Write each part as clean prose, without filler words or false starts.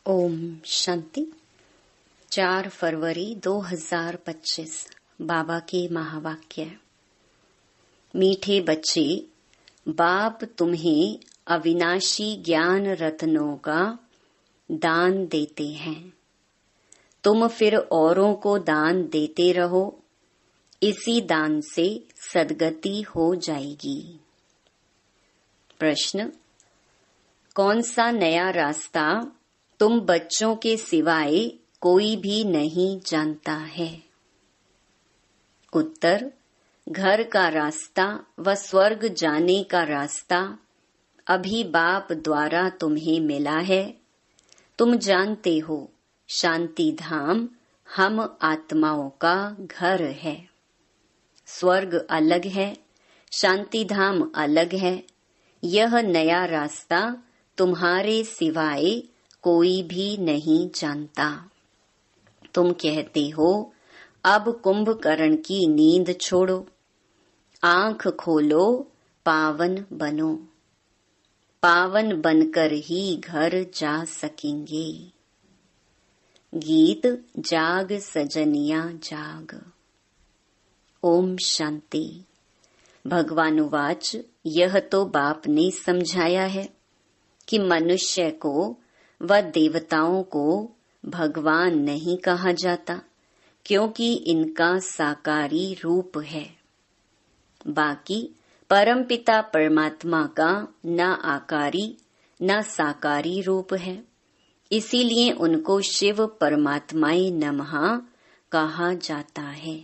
ओम शांति। 4 फरवरी 2025 बाबा के महावाक्य। मीठे बच्चे, बाप तुम्हें अविनाशी ज्ञान रत्नों का दान देते हैं। तुम फिर औरों को दान देते रहो। इसी दान से सद्गति हो जाएगी। प्रश्न: कौन सा नया रास्ता तुम बच्चों के सिवाय कोई भी नहीं जानता है? उत्तर: घर का रास्ता व स्वर्ग जाने का रास्ता अभी बाप द्वारा तुम्हें मिला है। तुम जानते हो, शांति धाम हम आत्माओं का घर है। स्वर्ग अलग है, शांति धाम अलग है। यह नया रास्ता तुम्हारे सिवाय कोई भी नहीं जानता। तुम कहते हो, अब कुंभकर्ण की नींद छोड़ो, आंख खोलो, पावन बनो। पावन बनकर ही घर जा सकेंगे। गीत जाग सजनिया जाग। ओम शांति। भगवानुवाच, यह तो बाप ने समझाया है कि मनुष्य को व देवताओं को भगवान नहीं कहा जाता, क्योंकि इनका साकारी रूप है। बाकी परमपिता परमात्मा का न आकारी न साकारी रूप है, इसीलिए उनको शिव परमात्माए नमः कहा जाता है।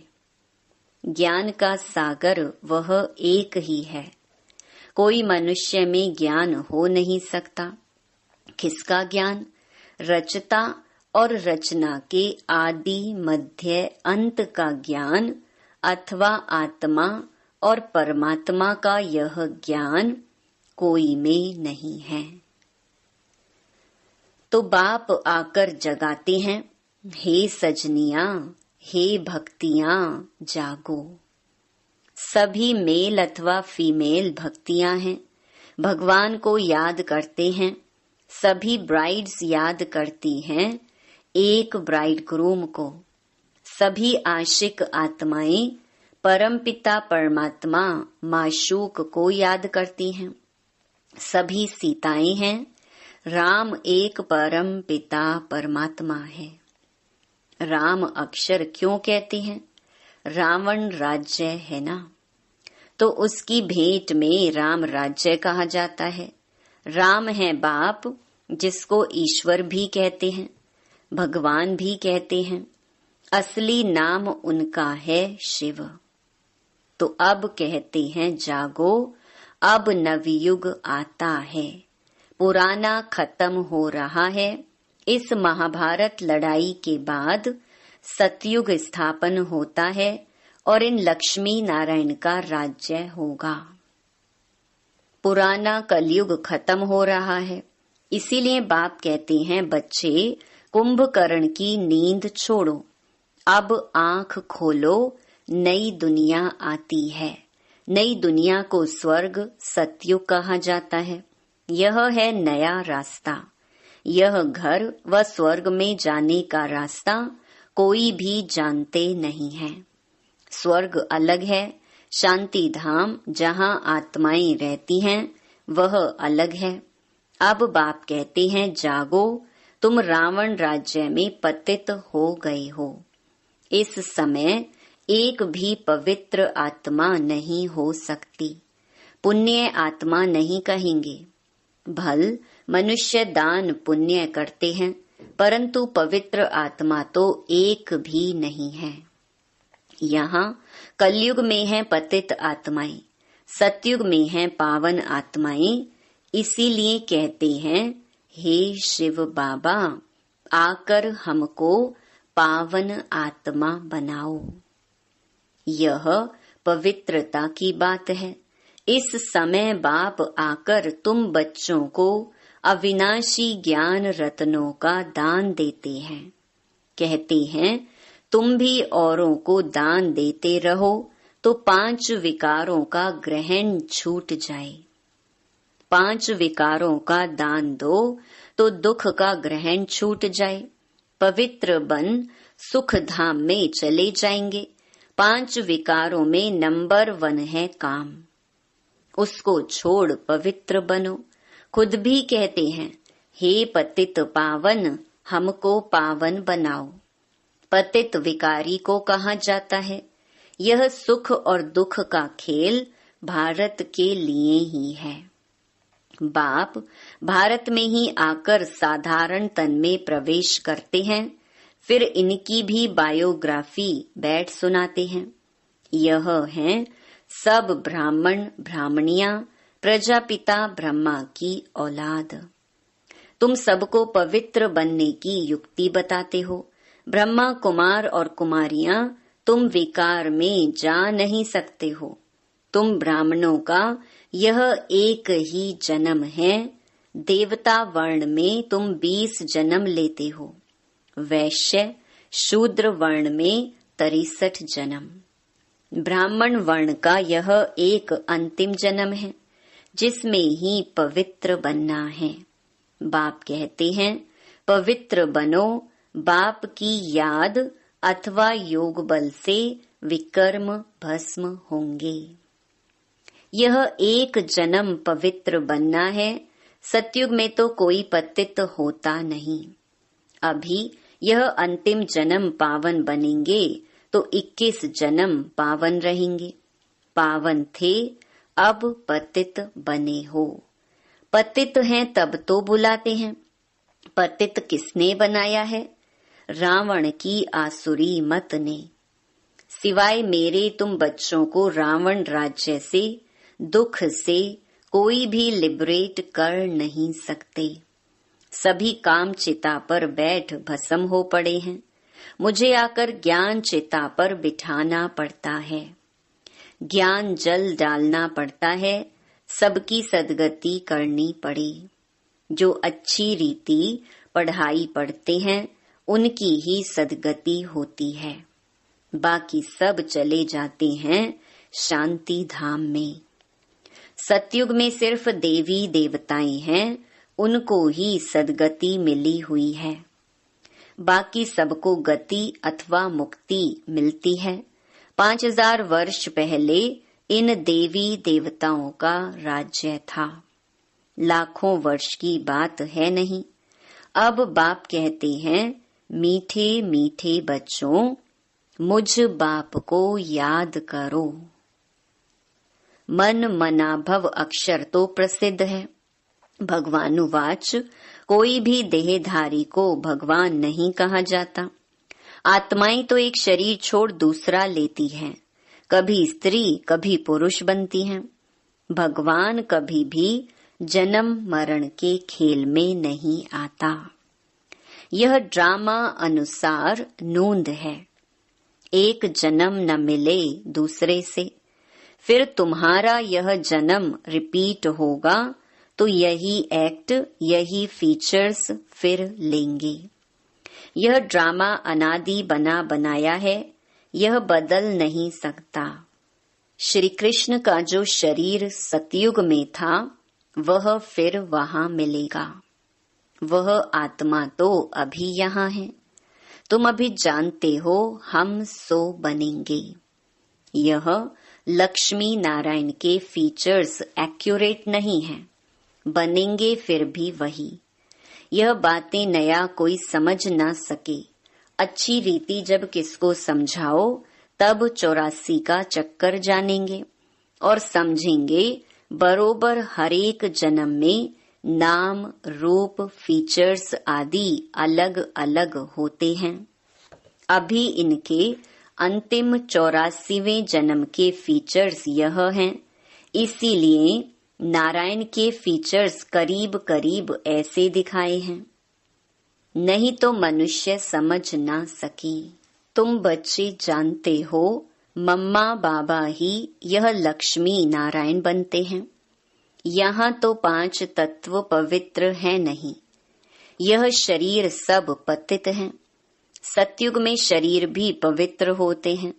ज्ञान का सागर वह एक ही है। कोई मनुष्य में ज्ञान हो नहीं सकता। किसका ज्ञान? रचता और रचना के आदि मध्य अंत का ज्ञान अथवा आत्मा और परमात्मा का यह ज्ञान कोई में नहीं है। तो बाप आकर जगाते हैं, हे सजनियां, हे भक्तियां, जागो। सभी मेल अथवा फीमेल भक्तियां हैं, भगवान को याद करते हैं। सभी ब्राइड्स याद करती हैं एक ब्राइडग्रूम को। सभी आशिक आत्माएं परमपिता परमात्मा माशूक को याद करती हैं। सभी सीताएं हैं, राम एक परम पिता परमात्मा है। राम अक्षर क्यों कहते हैं? रावण राज्य है ना, तो उसकी भेंट में राम राज्य कहा जाता है। राम है बाप, जिसको ईश्वर भी कहते हैं, भगवान भी कहते हैं। असली नाम उनका है शिव। तो अब कहते हैं, जागो, अब नवयुग आता है। पुराना खत्म हो रहा है। इस महाभारत लड़ाई के बाद सतयुग स्थापन होता है और इन लक्ष्मी नारायण का राज्य होगा। पुराना कलयुग खत्म हो रहा है, इसीलिए बाप कहते हैं, बच्चे, कुंभकर्ण की नींद छोड़ो, अब आंख खोलो, नई दुनिया आती है। नई दुनिया को स्वर्ग सतयुग कहा जाता है। यह है नया रास्ता। यह घर व स्वर्ग में जाने का रास्ता कोई भी जानते नहीं है। स्वर्ग अलग है, शांति धाम जहाँ आत्माएं रहती हैं वह अलग है। अब बाप कहते हैं, जागो, तुम रावण राज्य में पतित हो गए हो। इस समय एक भी पवित्र आत्मा नहीं हो सकती। पुण्य आत्मा नहीं कहेंगे। भल मनुष्य दान पुण्य करते हैं, परंतु पवित्र आत्मा तो एक भी नहीं है। यहाँ कलयुग में है पतित आत्माएं, सतयुग में है पावन आत्माएं। इसीलिए कहते हैं, हे शिव बाबा, आकर हमको पावन आत्मा बनाओ। यह पवित्रता की बात है। इस समय बाप आकर तुम बच्चों को अविनाशी ज्ञान रत्नों का दान देते हैं। कहते हैं, तुम भी औरों को दान देते रहो तो 5 विकारों का ग्रहण छूट जाए। 5 विकारों का दान दो तो दुख का ग्रहण छूट जाए। पवित्र बन सुख धाम में चले जाएंगे। 5 विकारों में नंबर 1 है काम। उसको छोड़ पवित्र बनो। खुद भी कहते हैं, हे पतित पावन, हमको पावन बनाओ। पतित विकारी को कहा जाता है। यह सुख और दुख का खेल भारत के लिए ही है। बाप भारत में ही आकर साधारण तन में प्रवेश करते हैं, फिर इनकी भी बायोग्राफी बैठ सुनाते हैं। यह हैं सब ब्राह्मण ब्राह्मणियां, प्रजापिता ब्रह्मा की औलाद। तुम सबको पवित्र बनने की युक्ति बताते हो। ब्रह्मा कुमार और कुमारियां, तुम विकार में जा नहीं सकते हो। तुम ब्राह्मणों का यह एक ही जन्म है। देवता वर्ण में तुम 20 जन्म लेते हो। वैश्य शूद्र वर्ण में 63 जन्म। ब्राह्मण वर्ण का यह एक अंतिम जन्म है, जिसमें ही पवित्र बनना है। बाप कहते हैं, पवित्र बनो। बाप की याद अथवा योग बल से विकर्म भस्म होंगे। यह एक जन्म पवित्र बनना है। सतयुग में तो कोई पतित होता नहीं। अभी यह अंतिम जन्म पावन बनेंगे तो 21 जन्म पावन रहेंगे। पावन थे, अब पतित बने हो। पतित हैं तब तो बुलाते हैं। पतित किसने बनाया है? रावण की आसुरी मत ने। सिवाय मेरे तुम बच्चों को रावण राज्य से, दुख से कोई भी लिबरेट कर नहीं सकते। सभी काम चिता पर बैठ भस्म हो पड़े हैं। मुझे आकर ज्ञान चिता पर बिठाना पड़ता है। ज्ञान जल डालना पड़ता है। सबकी सदगति करनी पड़ी। जो अच्छी रीति पढ़ाई पढ़ते हैं, उनकी ही सदगति होती है। बाकी सब चले जाते हैं शांति धाम में। सतयुग में सिर्फ देवी देवताएं हैं, उनको ही सदगति मिली हुई है। बाकी सबको गति अथवा मुक्ति मिलती है। 5000 वर्ष पहले इन देवी देवताओं का राज्य था। लाखों वर्ष की बात है नहीं। अब बाप कहते हैं, मीठे मीठे बच्चों, मुझ बाप को याद करो। मन मनाभव अक्षर तो प्रसिद्ध है। भगवानुवाच, कोई भी देहधारी को भगवान नहीं कहा जाता। आत्माएं तो एक शरीर छोड़ दूसरा लेती हैं। कभी स्त्री कभी पुरुष बनती हैं। भगवान कभी भी जन्म मरण के खेल में नहीं आता। यह ड्रामा अनुसार नूंद है। एक जन्म न मिले दूसरे से, फिर तुम्हारा यह जन्म रिपीट होगा तो यही एक्ट, यही फीचर्स फिर लेंगे। यह ड्रामा अनादि बना बनाया है, यह बदल नहीं सकता। श्री कृष्ण का जो शरीर सतयुग में था, वह फिर वहां मिलेगा। वह आत्मा तो अभी यहाँ है। तुम अभी जानते हो हम सो बनेंगे। यह लक्ष्मी नारायण के फीचर्स एक्यूरेट नहीं हैं, बनेंगे फिर भी वही। यह बातें नया कोई समझ ना सके। अच्छी रीति जब किसको समझाओ तब 84 का चक्कर जानेंगे और समझेंगे बरोबर हर एक जन्म में नाम रूप फीचर्स आदि अलग अलग होते हैं। अभी इनके अंतिम 84वें जन्म के फीचर्स यह हैं। इसीलिए नारायण के फीचर्स करीब करीब ऐसे दिखाए हैं, नहीं तो मनुष्य समझ ना सके। तुम बच्चे जानते हो, मम्मा बाबा ही यह लक्ष्मी नारायण बनते हैं। यहाँ तो 5 तत्व पवित्र है नहीं। यह शरीर सब पतित हैं। सतयुग में शरीर भी पवित्र होते हैं।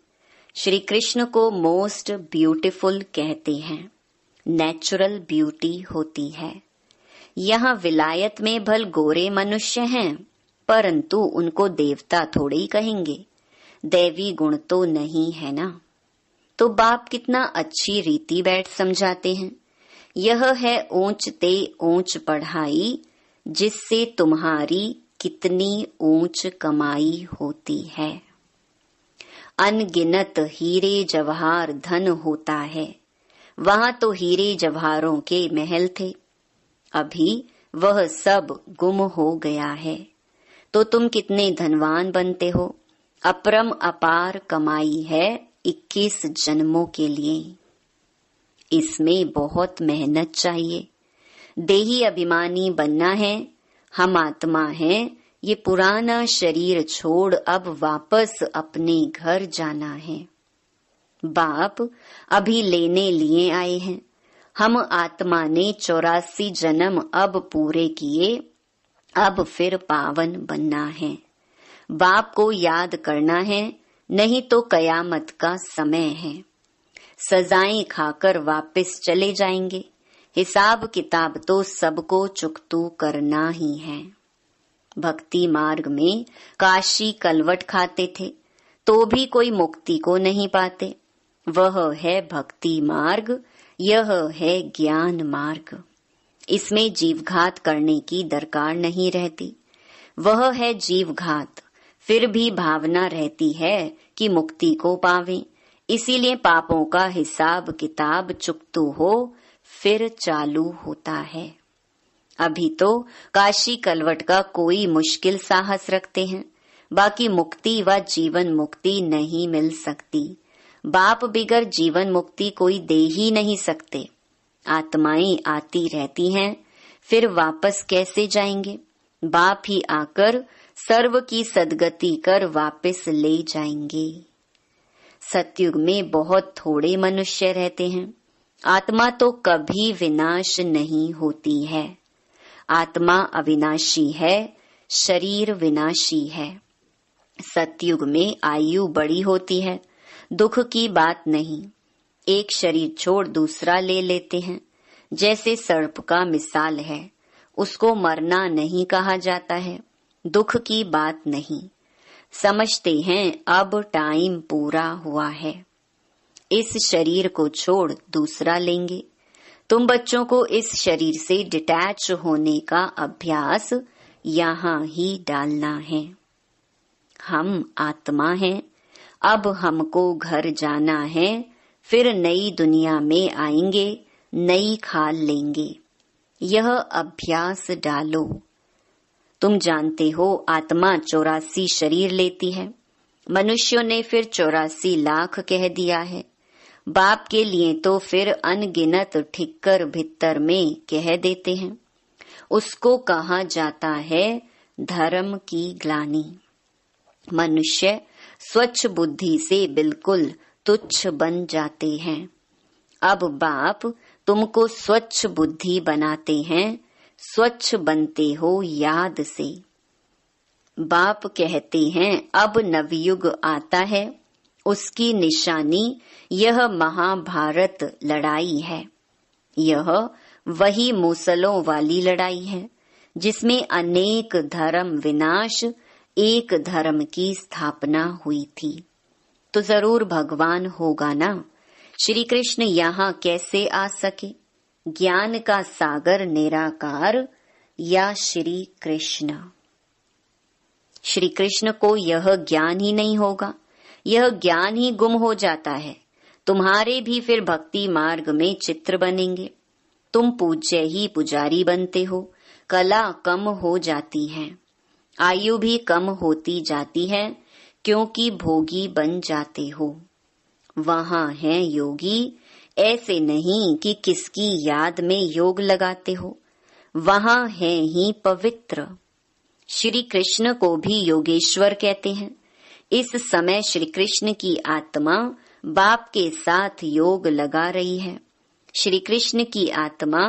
श्री कृष्ण को मोस्ट ब्यूटीफुल कहते हैं। नेचुरल ब्यूटी होती है। यहाँ विलायत में भल गोरे मनुष्य हैं, परंतु उनको देवता थोड़े ही कहेंगे, दैवी गुण तो नहीं है ना। तो बाप कितना अच्छी रीति बैठ समझाते हैं। यह है ऊंच ते ऊंच पढ़ाई, जिससे तुम्हारी कितनी ऊंच कमाई होती है। अनगिनत हीरे जवाहर धन होता है, वहां तो हीरे जवाहरों के महल थे, अभी वह सब गुम हो गया है। तो तुम कितने धनवान बनते हो। अपरम अपार कमाई है 21 जन्मों के लिए। इसमें बहुत मेहनत चाहिए। देही अभिमानी बनना है। हम आत्मा हैं, ये पुराना शरीर छोड़ अब वापस अपने घर जाना है। बाप अभी लेने लिए आए हैं। हम आत्मा ने 84 जन्म अब पूरे किए, अब फिर पावन बनना है। बाप को याद करना है, नहीं तो कयामत का समय है। सजाएं खाकर वापस चले जाएंगे। हिसाब किताब तो सबको चुकतू करना ही है। भक्ति मार्ग में काशी कलवट खाते थे तो भी कोई मुक्ति को नहीं पाते। वह है भक्ति मार्ग, यह है ज्ञान मार्ग। इसमें जीवघात करने की दरकार नहीं रहती। वह है जीवघात, फिर भी भावना रहती है कि मुक्ति को पावें। इसीलिए पापों का हिसाब किताब चुकतू हो फिर चालू होता है। अभी तो काशी कलवट का कोई मुश्किल साहस रखते हैं, बाकी मुक्ति व जीवन मुक्ति नहीं मिल सकती। बाप बिगर जीवन मुक्ति कोई दे ही नहीं सकते। आत्माएं आती रहती हैं, फिर वापस कैसे जाएंगे। बाप ही आकर सर्व की सदगति कर वापस ले जाएंगे। सतयुग में बहुत थोड़े मनुष्य रहते हैं। आत्मा तो कभी विनाश नहीं होती है। आत्मा अविनाशी है, शरीर विनाशी है। सतयुग में आयु बड़ी होती है, दुख की बात नहीं। एक शरीर छोड़ दूसरा ले लेते हैं। जैसे सर्प का मिसाल है, उसको मरना नहीं कहा जाता है, दुख की बात नहीं। समझते हैं अब टाइम पूरा हुआ है, इस शरीर को छोड़ दूसरा लेंगे। तुम बच्चों को इस शरीर से डिटैच होने का अभ्यास यहाँ ही डालना है। हम आत्मा हैं, अब हमको घर जाना है, फिर नई दुनिया में आएंगे, नई खाल लेंगे। यह अभ्यास डालो। तुम जानते हो आत्मा 84 शरीर लेती है। मनुष्यों ने फिर 84 लाख कह दिया है। बाप के लिए तो फिर अनगिनत ठिक्कर भित्तर में कह देते हैं। उसको कहा जाता है धर्म की ग्लानि। मनुष्य स्वच्छ बुद्धि से बिल्कुल तुच्छ बन जाते हैं। अब बाप तुमको स्वच्छ बुद्धि बनाते हैं, स्वच्छ बनते हो याद से। बाप कहते हैं अब नवयुग आता है, उसकी निशानी यह महाभारत लड़ाई है। यह वही मूसलों वाली लड़ाई है जिसमें अनेक धर्म विनाश, एक धर्म की स्थापना हुई थी। तो जरूर भगवान होगा ना। श्री कृष्ण यहाँ कैसे आ सके। ज्ञान का सागर निराकार या श्री कृष्ण। श्री कृष्ण को यह ज्ञान ही नहीं होगा, यह ज्ञान ही गुम हो जाता है। तुम्हारे भी फिर भक्ति मार्ग में चित्र बनेंगे। तुम पूज्य ही पुजारी बनते हो, कला कम हो जाती है, आयु भी कम होती जाती है, क्योंकि भोगी बन जाते हो। वहां है योगी, ऐसे नहीं कि किसकी याद में योग लगाते हो। वहां है ही पवित्र। श्री कृष्ण को भी योगेश्वर कहते हैं। इस समय श्री कृष्ण की आत्मा बाप के साथ योग लगा रही है। श्री कृष्ण की आत्मा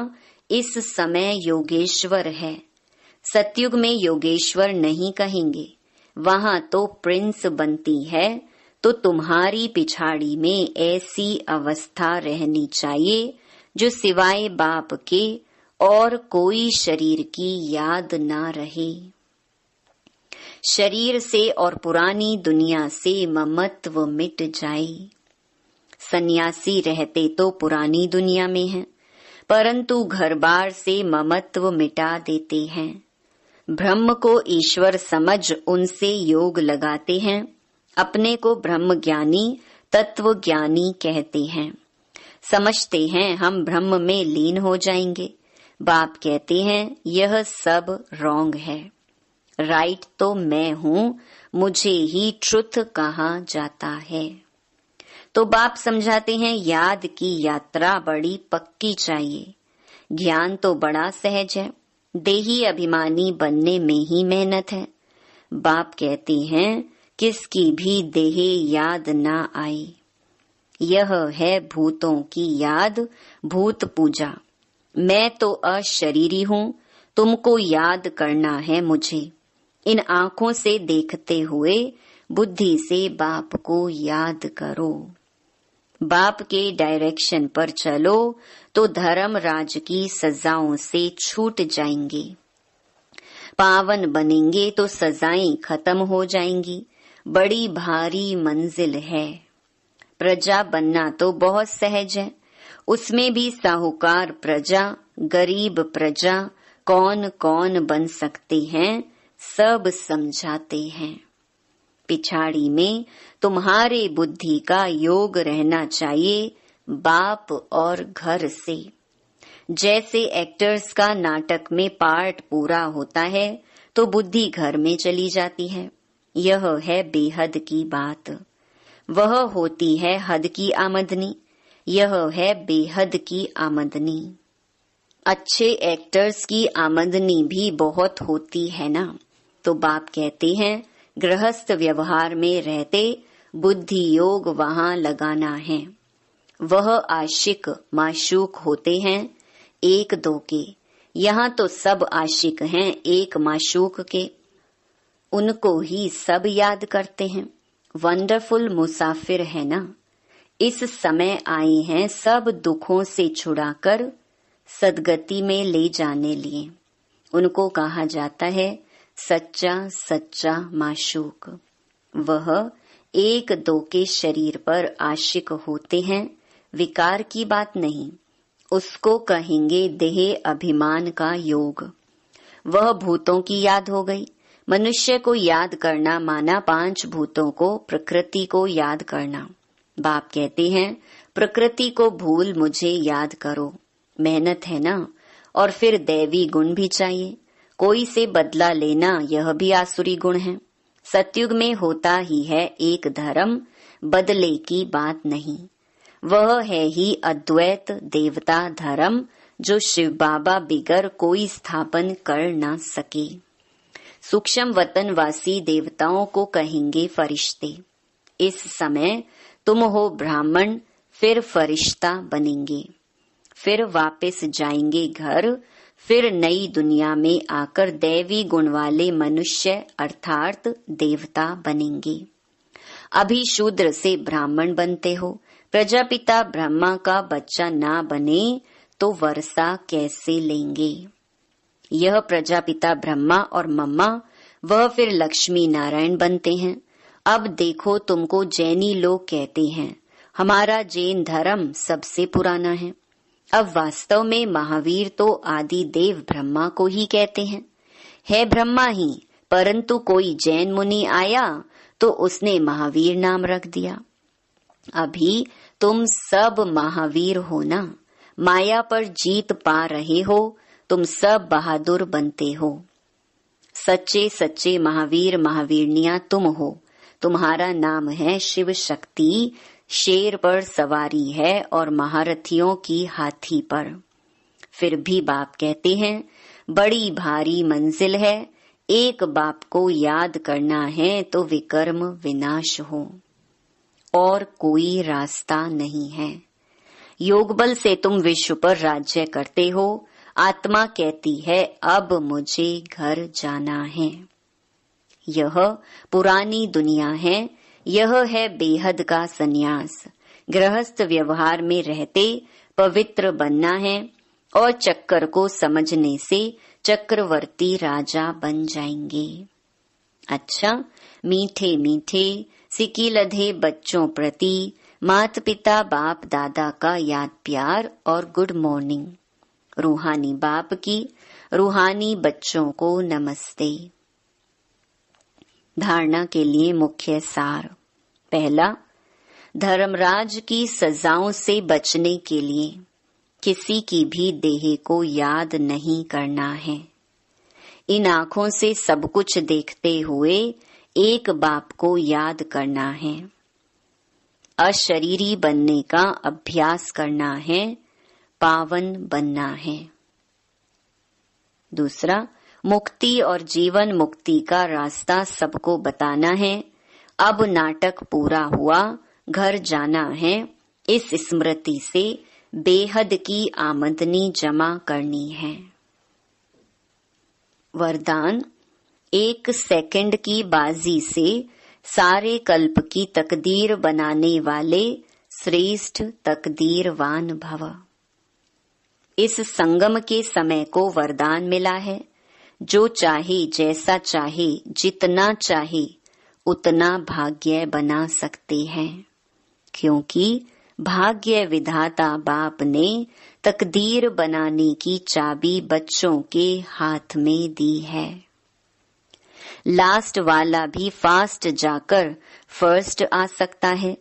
इस समय योगेश्वर है। सतयुग में योगेश्वर नहीं कहेंगे, वहां तो प्रिंस बनती है। तो तुम्हारी पिछाड़ी में ऐसी अवस्था रहनी चाहिए जो सिवाय बाप के और कोई शरीर की याद ना रहे। शरीर से और पुरानी दुनिया से ममत्व मिट जाए। सन्यासी रहते तो पुरानी दुनिया में हैं, परंतु घर बार से ममत्व मिटा देते हैं। ब्रह्म को ईश्वर समझ उनसे योग लगाते हैं। अपने को ब्रह्म ज्ञानी तत्व ज्ञानी कहते हैं। समझते हैं हम ब्रह्म में लीन हो जाएंगे। बाप कहते हैं यह सब रॉन्ग है। राइट तो मैं हूँ, मुझे ही ट्रुथ कहा जाता है। तो बाप समझाते हैं याद की यात्रा बड़ी पक्की चाहिए। ज्ञान तो बड़ा सहज है, देही अभिमानी बनने में ही मेहनत है। बाप कहते हैं किसकी भी देह याद ना आए। यह है भूतों की याद, भूत पूजा। मैं तो अशरीरी हूँ, तुमको याद करना है मुझे। इन आँखों से देखते हुए बुद्धि से बाप को याद करो। बाप के डायरेक्शन पर चलो तो धर्म राज की सजाओं से छूट जाएंगे। पावन बनेंगे तो सजाएं खत्म हो जाएंगी। बड़ी भारी मंजिल है। प्रजा बनना तो बहुत सहज है, उसमें भी साहूकार प्रजा, गरीब प्रजा कौन कौन बन सकते हैं, सब समझाते हैं। पिछाड़ी में तुम्हारे बुद्धि का योग रहना चाहिए, बाप और घर से। जैसे एक्टर्स का नाटक में पार्ट पूरा होता है तो बुद्धि घर में चली जाती है। यह है बेहद की बात। वह होती है हद की आमदनी, यह है बेहद की आमदनी। अच्छे एक्टर्स की आमदनी भी बहुत होती है ना। तो बाप कहते हैं गृहस्थ व्यवहार में रहते बुद्धि योग वहाँ लगाना है। वह आशिक माशूक होते हैं एक दो के, यहाँ तो सब आशिक हैं एक माशूक के। उनको ही सब याद करते हैं। वंडरफुल मुसाफिर है ना। इस समय आए हैं सब दुखों से छुड़ाकर सदगति में ले जाने लिए। उनको कहा जाता है सच्चा सच्चा माशूक। वह एक दो के शरीर पर आशिक होते हैं, विकार की बात नहीं। उसको कहेंगे देह अभिमान का योग। वह भूतों की याद हो गई। मनुष्य को याद करना माना पांच भूतों को, प्रकृति को याद करना। बाप कहते हैं प्रकृति को भूल मुझे याद करो। मेहनत है ना। और फिर दैवी गुण भी चाहिए। कोई से बदला लेना यह भी आसुरी गुण है। सतयुग में होता ही है एक धर्म, बदले की बात नहीं। वह है ही अद्वैत देवता धर्म, जो शिव बाबा बिगर कोई स्थापन कर ना सके। सूक्ष्म वतनवासी देवताओं को कहेंगे फरिश्ते। इस समय तुम हो ब्राह्मण, फिर फरिश्ता बनेंगे। फिर वापस जाएंगे घर। फिर नई दुनिया में आकर दैवी गुण वाले मनुष्य अर्थात देवता बनेंगे। अभी शूद्र से ब्राह्मण बनते हो। प्रजापिता ब्रह्मा का बच्चा ना बने तो वर्षा कैसे लेंगे। यह प्रजापिता ब्रह्मा और मम्मा, वह फिर लक्ष्मी नारायण बनते हैं। अब देखो तुमको जैनी लोग कहते हैं हमारा जैन धर्म सबसे पुराना है। अब वास्तव में महावीर तो आदि देव ब्रह्मा को ही कहते हैं। है ब्रह्मा ही, परंतु कोई जैन मुनि आया तो उसने महावीर नाम रख दिया। अभी तुम सब महावीर हो ना। माया पर जीत पा रहे हो, तुम सब बहादुर बनते हो। सच्चे सच्चे महावीर महावीरनियां तुम हो। तुम्हारा नाम है शिव शक्ति। शेर पर सवारी है और महारथियों की हाथी पर। फिर भी बाप कहते हैं बड़ी भारी मंजिल है। एक बाप को याद करना है तो विकर्म विनाश हो, और कोई रास्ता नहीं है। योग बल से तुम विश्व पर राज्य करते हो। आत्मा कहती है अब मुझे घर जाना है। यह पुरानी दुनिया है। यह है बेहद का सन्यास। गृहस्थ व्यवहार में रहते पवित्र बनना है। और चक्कर को समझने से चक्रवर्ती राजा बन जाएंगे। अच्छा, मीठे मीठे सिकी लधे बच्चों प्रति माता पिता बाप दादा का याद प्यार और गुड मॉर्निंग। रूहानी बाप की रूहानी बच्चों को नमस्ते। धारणा के लिए मुख्य सार। पहला, धर्मराज की सजाओं से बचने के लिए किसी की भी देह को याद नहीं करना है। इन आँखों से सब कुछ देखते हुए एक बाप को याद करना है। अशरीरी बनने का अभ्यास करना है, पावन बनना है। दूसरा, मुक्ति और जीवन मुक्ति का रास्ता सबको बताना है। अब नाटक पूरा हुआ, घर जाना है। इस स्मृति से बेहद की आमदनी जमा करनी है। वरदान, 1 सेकंड की बाजी से सारे कल्प की तकदीर बनाने वाले श्रेष्ठ तकदीरवान भव। इस संगम के समय को वरदान मिला है। जो चाहे, जैसा चाहे, जितना चाहे उतना भाग्य बना सकते हैं, क्योंकि भाग्य विधाता बाप ने तकदीर बनाने की चाबी बच्चों के हाथ में दी है। लास्ट वाला भी फास्ट जाकर फर्स्ट आ सकता है।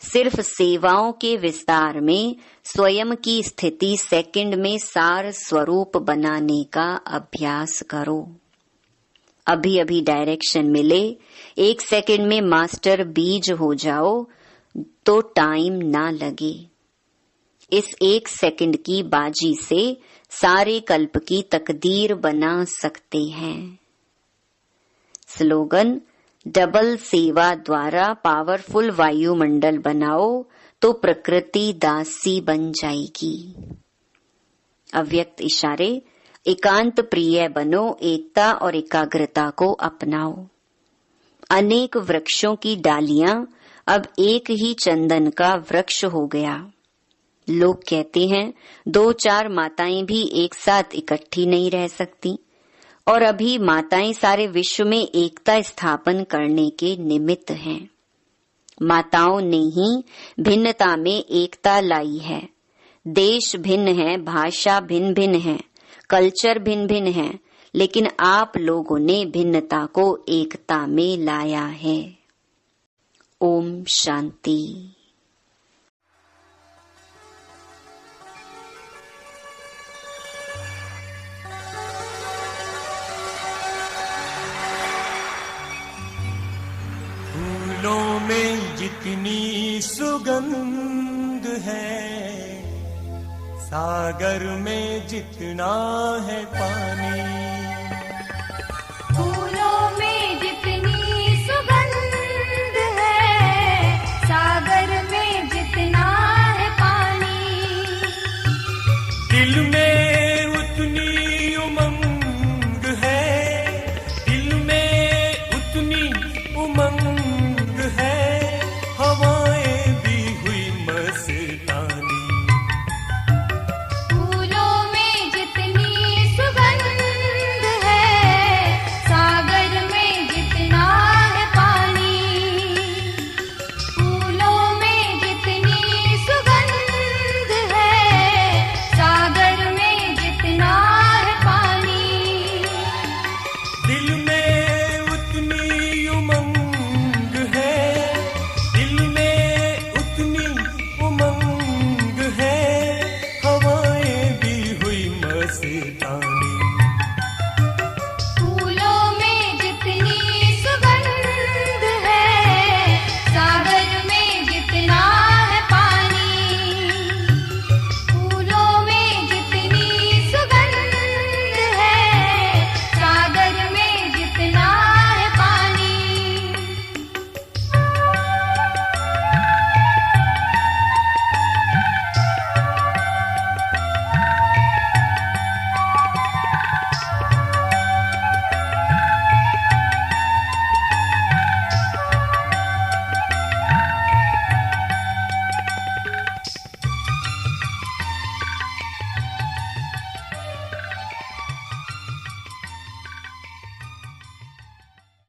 सिर्फ सेवाओं के विस्तार में स्वयं की स्थिति सेकंड में सार स्वरूप बनाने का अभ्यास करो। अभी अभी डायरेक्शन मिले, 1 सेकंड में मास्टर बीज हो जाओ तो टाइम ना लगे। इस 1 सेकंड की बाजी से सारे कल्प की तकदीर बना सकते हैं। स्लोगन, डबल सेवा द्वारा पावरफुल वायुमंडल बनाओ तो प्रकृति दासी बन जाएगी। अव्यक्त इशारे, एकांत प्रिय बनो, एकता और एकाग्रता को अपनाओ। अनेक वृक्षों की डालियां अब एक ही चंदन का वृक्ष हो गया। लोग कहते हैं 2-4 माताएं भी एक साथ इकट्ठी नहीं रह सकती, और अभी माताएं सारे विश्व में एकता स्थापन करने के निमित्त हैं। माताओं ने ही भिन्नता में एकता लाई है। देश भिन्न है, भाषा भिन्न भिन्न है, कल्चर भिन्न भिन्न है, लेकिन आप लोगों ने भिन्नता को एकता में लाया है। ओम शांति। फूलों में जितनी सुगंध है, सागर में जितना है पानी। फूलों में जितनी सुगंध है, सागर में जितना है पानी। दिल में उतनी उमंग है, दिल में उतनी उमंग